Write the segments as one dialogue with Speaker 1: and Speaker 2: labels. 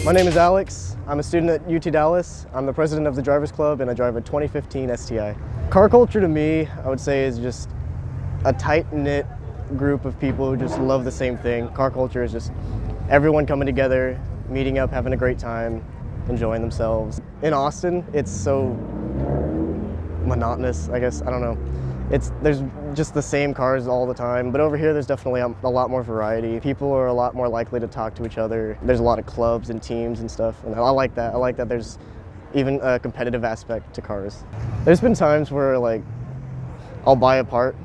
Speaker 1: My name is Alex. I'm a student at UT Dallas. I'm the president of the Drivers Club and I drive a 2015 STI. Car culture to me, I would say, is just a tight-knit group of people who just love the same thing. Car culture is just everyone coming together, meeting up, having a great time, enjoying themselves. In Austin, it's so monotonous, I guess. I don't know. There's just the same cars all the time, but over here there's definitely a lot more variety. People are a lot more likely to talk to each other. There's a lot of clubs and teams and stuff, and I like that. I like that there's even a competitive aspect to cars. There's been times where like I'll buy a part.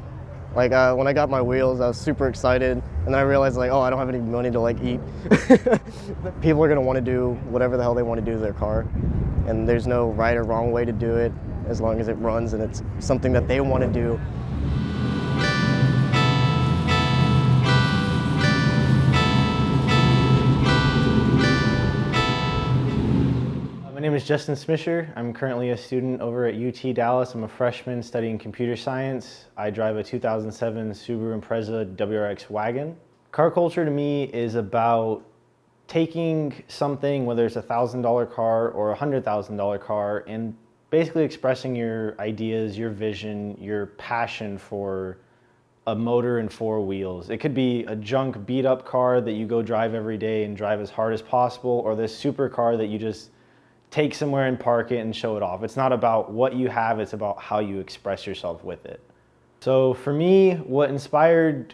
Speaker 1: Like when I got my wheels, I was super excited, and then I realized like, oh, I don't have any money to like eat. People are gonna want to do whatever the hell they want to do to their car, and there's no right or wrong way to do it as long as it runs and it's something that they want to do.
Speaker 2: My name is Justin Smisher. I'm currently a student over at UT Dallas. I'm a freshman studying computer science. I drive a 2007 Subaru Impreza WRX wagon. Car culture to me is about taking something, whether it's a $1,000 car or a $100,000 car, and basically expressing your ideas, your vision, your passion for a motor and four wheels. It could be a junk beat up car that you go drive every day and drive as hard as possible, or this super car that you just take somewhere and park it and show it off. It's not about what you have, it's about how you express yourself with it. So for me, what inspired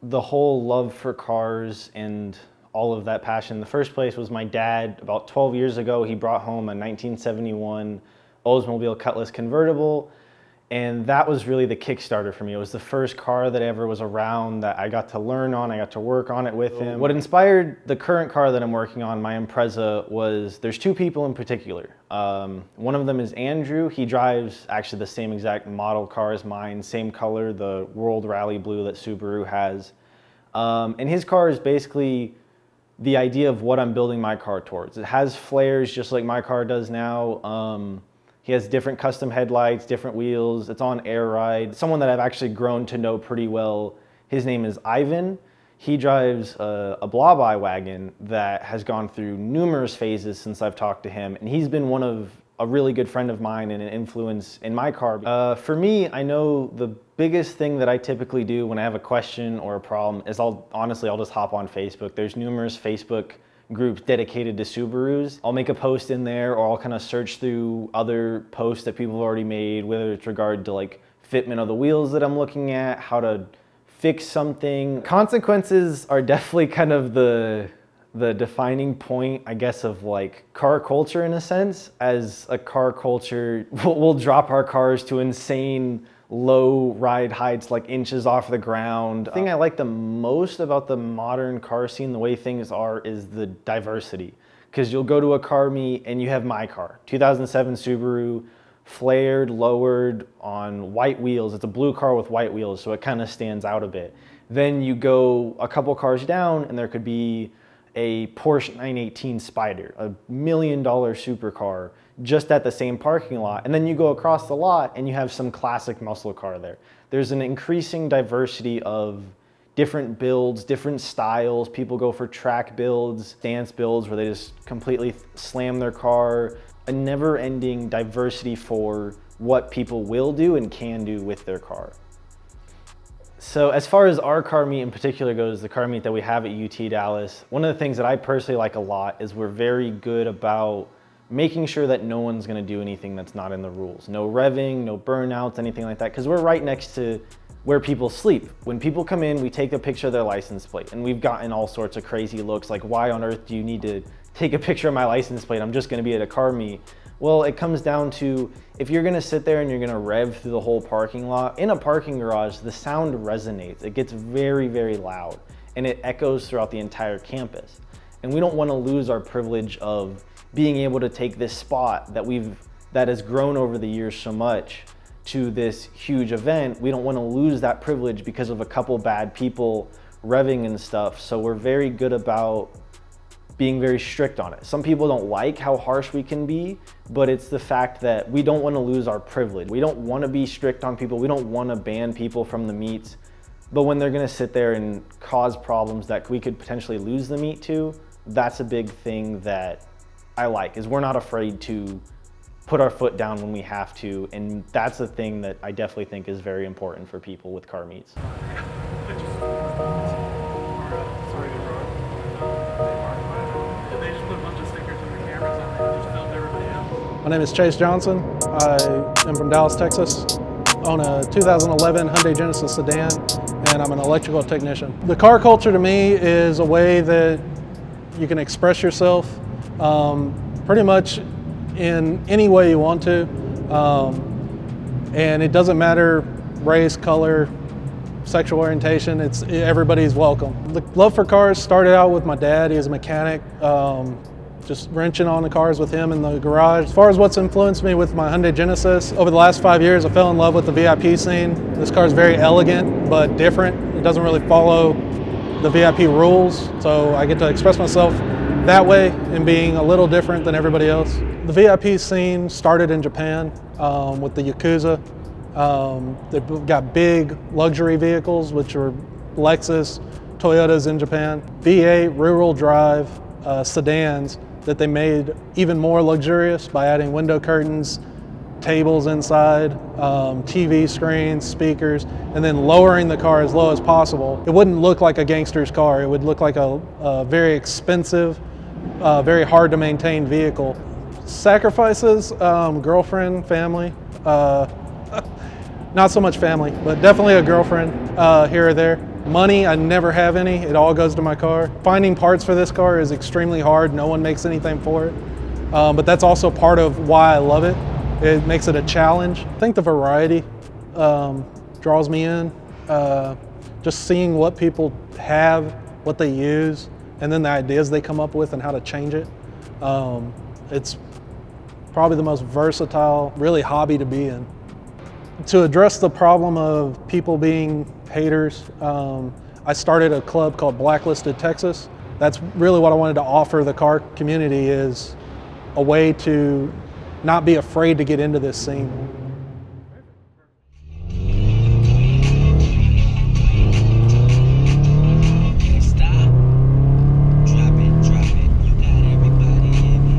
Speaker 2: the whole love for cars and all of that passion in the first place was my dad. About 12 years ago, he brought home a 1971 Oldsmobile Cutlass convertible, and that was really the Kickstarter for me. It was the first car that ever was around that I got to learn on, I got to work on it with him. What inspired the current car that I'm working on, my Impreza, was there's two people in particular. One of them is Andrew. He drives actually the same exact model car as mine, same color, the World Rally Blue that Subaru has. And his car is basically the idea of what I'm building my car towards. It has flares just like my car does now. He has different custom headlights, different wheels. It's on air ride. Someone that I've actually grown to know pretty well, his name is Ivan. He drives a Blobeye wagon that has gone through numerous phases since I've talked to him, and he's been a really good friend of mine and an influence in my car. For me, I know the biggest thing that I typically do when I have a question or a problem is I'll just hop on Facebook. There's numerous Facebook groups dedicated to Subarus. I'll make a post in there, or I'll kind of search through other posts that people have already made, whether it's regard to like fitment of the wheels that I'm looking at, how to fix something. Consequences are definitely kind of the defining point, I guess, of like car culture in a sense. As a car culture, we'll drop our cars to insane low ride heights, like inches off the ground. The thing I like the most about the modern car scene, the way things are, is the diversity. Because you'll go to a car meet and you have my car, 2007 Subaru, flared, lowered, on white wheels. It's a blue car with white wheels, so it kind of stands out a bit. Then you go a couple cars down and there could be a Porsche 918 Spider, $1 million supercar, just at the same parking lot. And then you go across the lot and you have some classic muscle car there. There's an increasing diversity of different builds, different styles. People go for track builds, stance builds where they just completely slam their car. A never-ending diversity for what people will do and can do with their car. So as far as our car meet in particular goes, the car meet that we have at UT Dallas, one of the things that I personally like a lot is we're very good about making sure that no one's gonna do anything that's not in the rules. No revving, no burnouts, anything like that, because we're right next to where people sleep. When people come in, we take a picture of their license plate, and we've gotten all sorts of crazy looks, like why on earth do you need to take a picture of my license plate? I'm just gonna be at a car meet. Well, it comes down to, if you're gonna sit there and you're gonna rev through the whole parking lot, in a parking garage, the sound resonates. It gets very, very loud, and it echoes throughout the entire campus. And we don't wanna lose our privilege of being able to take this spot that has grown over the years so much to this huge event. We don't wanna lose that privilege because of a couple bad people revving and stuff. So we're very good about being very strict on it. Some people don't like how harsh we can be, but it's the fact that we don't want to lose our privilege. We don't want to be strict on people. We don't want to ban people from the meets, but when they're going to sit there and cause problems that we could potentially lose the meet to, That's a big thing that I like, is we're not afraid to put our foot down when we have to, and that's the thing that I definitely think is very important for people with car meets.
Speaker 3: My name is Chase Johnson. I am from Dallas, Texas. Own a 2011 Hyundai Genesis sedan, and I'm an electrical technician. The car culture to me is a way that you can express yourself pretty much in any way you want to. And it doesn't matter race, color, sexual orientation, everybody's welcome. The love for cars started out with my dad. He was a mechanic. Just wrenching on the cars with him in the garage. As far as what's influenced me with my Hyundai Genesis, over the last 5 years I fell in love with the VIP scene. This car is very elegant but different. It doesn't really follow the VIP rules, so I get to express myself that way and being a little different than everybody else. The VIP scene started in Japan with the Yakuza. They've got big luxury vehicles, which are Lexus, Toyotas in Japan. V8 rear-wheel drive sedans that they made even more luxurious by adding window curtains, tables inside, TV screens, speakers, and then lowering the car as low as possible. It wouldn't look like a gangster's car. It would look like a very expensive, very hard to maintain vehicle. Sacrifices, girlfriend, family, not so much family, but definitely a girlfriend here or there. Money, I never have any. It all goes to my car. Finding parts for this car is extremely hard. No one makes anything for it. But that's also part of why I love it. It makes it a challenge. I think the variety draws me in. Just seeing what people have, what they use, and then the ideas they come up with and how to change it. It's probably the most versatile, really, hobby to be in. To address the problem of people being haters, I started a club called Blacklisted Texas. That's really what I wanted to offer the car community, is a way to not be afraid to get into this scene.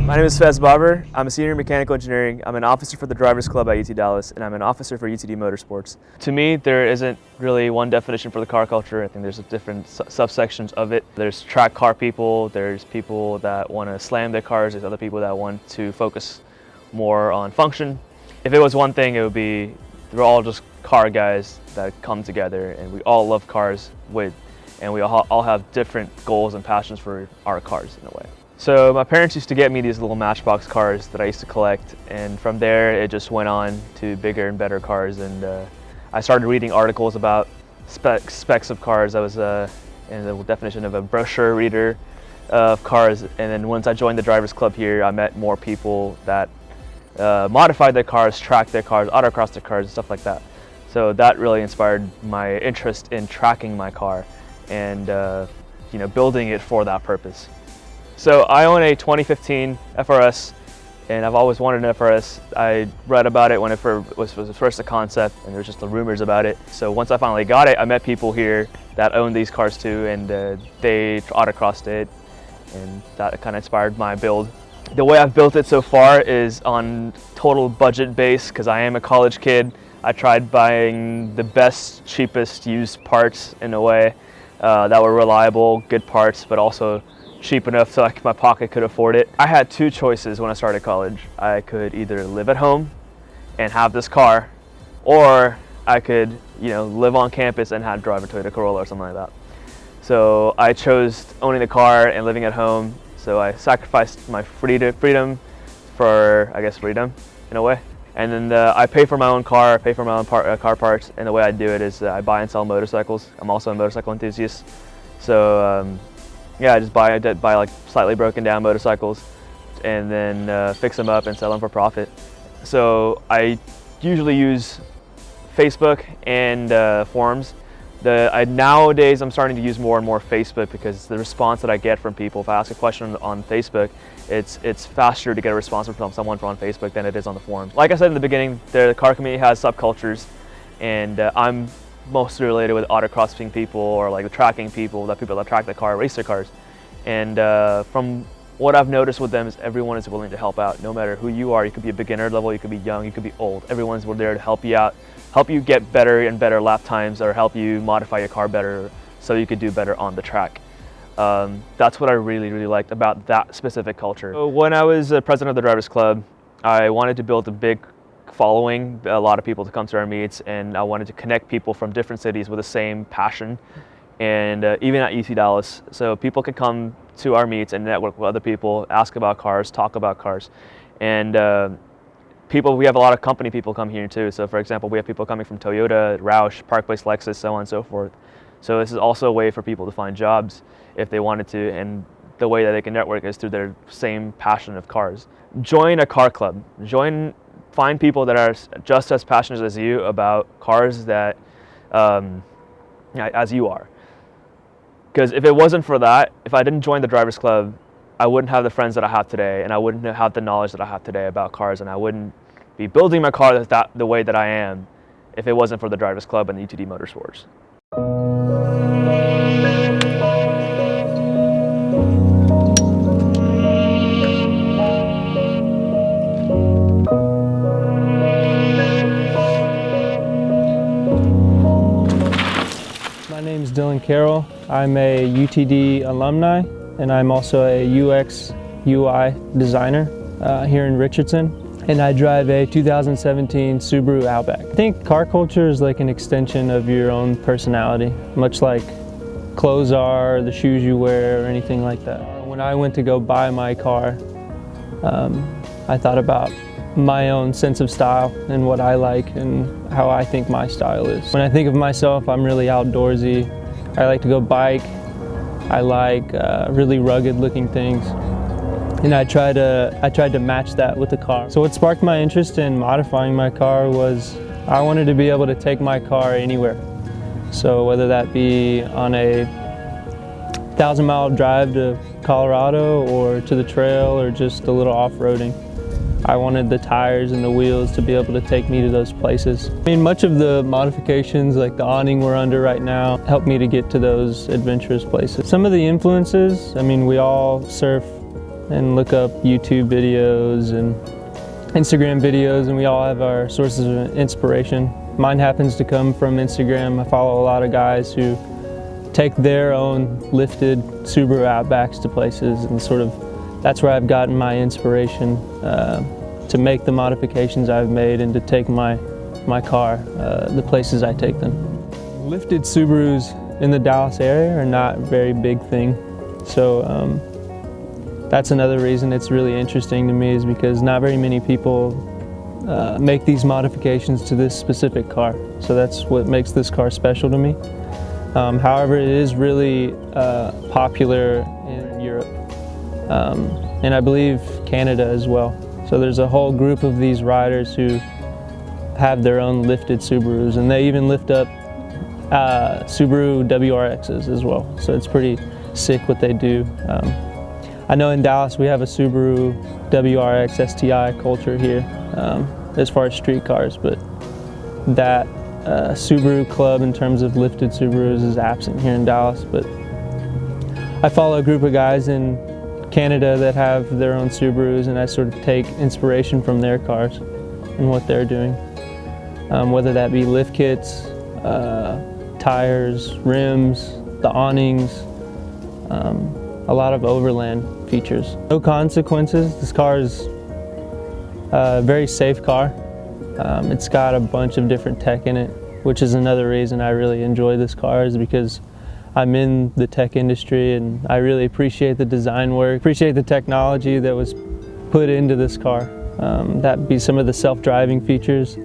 Speaker 4: My name is Fez Barber. I'm a senior in mechanical engineering. I'm an officer for the Drivers Club at UT Dallas, and I'm an officer for UTD Motorsports. To me, there isn't really one definition for the car culture. I think there's different subsections of it. There's track car people, there's people that want to slam their cars, there's other people that want to focus more on function. If it was one thing, it would be we're all just car guys that come together, and we all love cars, and we all have different goals and passions for our cars in a way. So my parents used to get me these little Matchbox cars that I used to collect, and from there it just went on to bigger and better cars, and I started reading articles about specs of cars. I was in the definition of a brochure reader of cars, and then once I joined the Drivers Club here, I met more people that modified their cars, tracked their cars, autocrossed their cars, and stuff like that. So that really inspired my interest in tracking my car and building it for that purpose. So I own a 2015 FRS, and I've always wanted an FRS. I read about it when it was first a concept, and there's just the rumors about it. So once I finally got it, I met people here that own these cars too, and they autocrossed it, and that kind of inspired my build. The way I've built it so far is on total budget base, because I am a college kid. I tried buying the best, cheapest used parts in a way that were reliable, good parts, but also cheap enough so my pocket could afford it. I had two choices when I started college. I could either live at home and have this car, or I could live on campus and drive a Toyota Corolla or something like that. So I chose owning the car and living at home. So I sacrificed my freedom for, I guess, freedom in a way. And then I pay for my own car, pay for my own car parts, and the way I do it is I buy and sell motorcycles. I'm also a motorcycle enthusiast. So yeah, I just buy like slightly broken down motorcycles and then fix them up and sell them for profit. So I usually use Facebook and forums. Nowadays I'm starting to use more and more Facebook, because the response that I get from people, if I ask a question on Facebook, it's faster to get a response from someone on Facebook than it is on the forum. Like I said in the beginning, the car community has subcultures, and I'm mostly related with autocrossing people, or like the tracking people, people that track the car, race their cars. And from what I've noticed with them is everyone is willing to help out, no matter who you are. You could be a beginner level, you could be young, you could be old. Everyone's there to help you out, help you get better and better lap times, or help you modify your car better so you could do better on the track. That's what I really liked about that specific culture. So when I was president of the Drivers Club, I wanted to build a big following, a lot of people to come to our meets, and I wanted to connect people from different cities with the same passion, and even at UT Dallas, so people could come to our meets and network with other people, ask about cars, talk about cars. And we have a lot of company people come here too. So for example, we have people coming from Toyota, Roush, Park Place, Lexus, so on and so forth. So this is also a way for people to find jobs if they wanted to, and the way that they can network is through their same passion of cars. Join a car club. Find people that are just as passionate as you about cars that, as you are. Because if it wasn't for that, if I didn't join the Drivers Club, I wouldn't have the friends that I have today, and I wouldn't have the knowledge that I have today about cars, and I wouldn't be building my car the way that I am if it wasn't for the Drivers Club and UTD Motorsports.
Speaker 5: My name is Dylan Carroll. I'm a UTD alumni, and I'm also a UX UI designer here in Richardson. And I drive a 2017 Subaru Outback. I think car culture is like an extension of your own personality, much like clothes are, the shoes you wear, or anything like that. When I went to go buy my car, I thought about my own sense of style and what I like and how I think my style is. When I think of myself, I'm really outdoorsy. I like to go bike. I like really rugged looking things. And I tried to match that with the car. So what sparked my interest in modifying my car was I wanted to be able to take my car anywhere. So whether that be on a 1,000-mile drive to Colorado or to the trail or just a little off-roading, I wanted the tires and the wheels to be able to take me to those places. I mean, much of the modifications, like the awning we're under right now, helped me to get to those adventurous places. Some of the influences, I mean, we all surf and look up YouTube videos and Instagram videos, and we all have our sources of inspiration. Mine happens to come from Instagram. I follow a lot of guys who take their own lifted Subaru Outbacks to places, and sort of that's where I've gotten my inspiration to make the modifications I've made and to take my car the places I take them. Lifted Subarus in the Dallas area are not a very big thing, so that's another reason it's really interesting to me, is because not very many people make these modifications to this specific car. So that's what makes this car special to me. However, it is really popular in Europe. And I believe Canada as well. So there's a whole group of these riders who have their own lifted Subarus, and they even lift up Subaru WRXs as well. So it's pretty sick what they do. I know in Dallas we have a Subaru WRX STI culture here as far as street cars, but that Subaru club in terms of lifted Subarus is absent here in Dallas. But I follow a group of guys in Canada that have their own Subarus, and I sort of take inspiration from their cars and what they're doing, whether that be lift kits, tires, rims, the awnings, a lot of overland features. No consequences. This car is a very safe car. It's got a bunch of different tech in it, which is another reason I really enjoy this car, is because I'm in the tech industry and I really appreciate the design work, appreciate the technology that was put into this car. That'd be some of the self-driving features,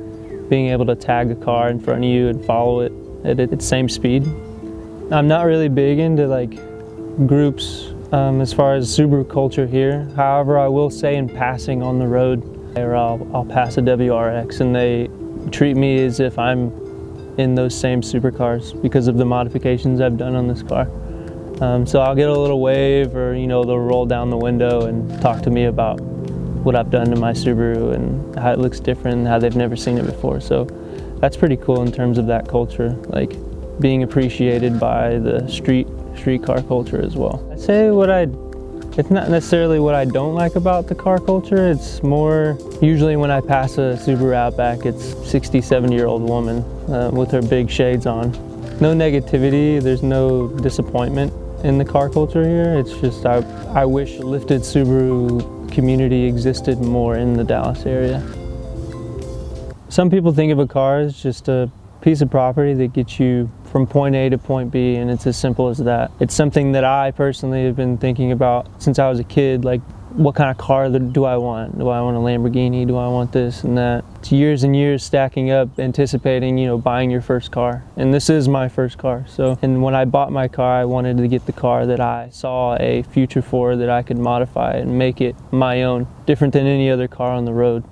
Speaker 5: being able to tag a car in front of you and follow it at its same speed. I'm not really big into like groups as far as Subaru culture here. However, I will say in passing on the road, or I'll pass a WRX and they treat me as if I'm in those same supercars because of the modifications I've done on this car. So I'll get a little wave, or they'll roll down the window and talk to me about what I've done to my Subaru and how it looks different and how they've never seen it before. So that's pretty cool in terms of that culture, like being appreciated by the street street car culture as well. I'd say it's not necessarily what I don't like about the car culture, it's more usually when I pass a Subaru Outback, it's 67-year-old woman with her big shades on. No negativity, there's no disappointment in the car culture here. It's just I wish a lifted Subaru community existed more in the Dallas area. Some people think of a car as just a piece of property that gets you from point A to point B, and it's as simple as that. It's something that I personally have been thinking about since I was a kid, like what kind of car do I want? Do I want a Lamborghini? Do I want this and that? It's years and years stacking up, anticipating, buying your first car. And this is my first car. And when I bought my car, I wanted to get the car that I saw a future for, that I could modify and make it my own, different than any other car on the road.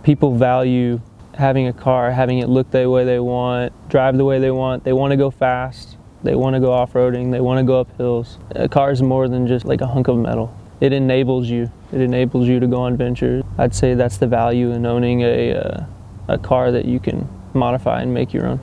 Speaker 5: People value having a car, having it look the way they want, drive the way they want to go fast, they want to go off-roading, they want to go up hills. A car is more than just like a hunk of metal. It enables you to go on ventures. I'd say that's the value in owning a car that you can modify and make your own.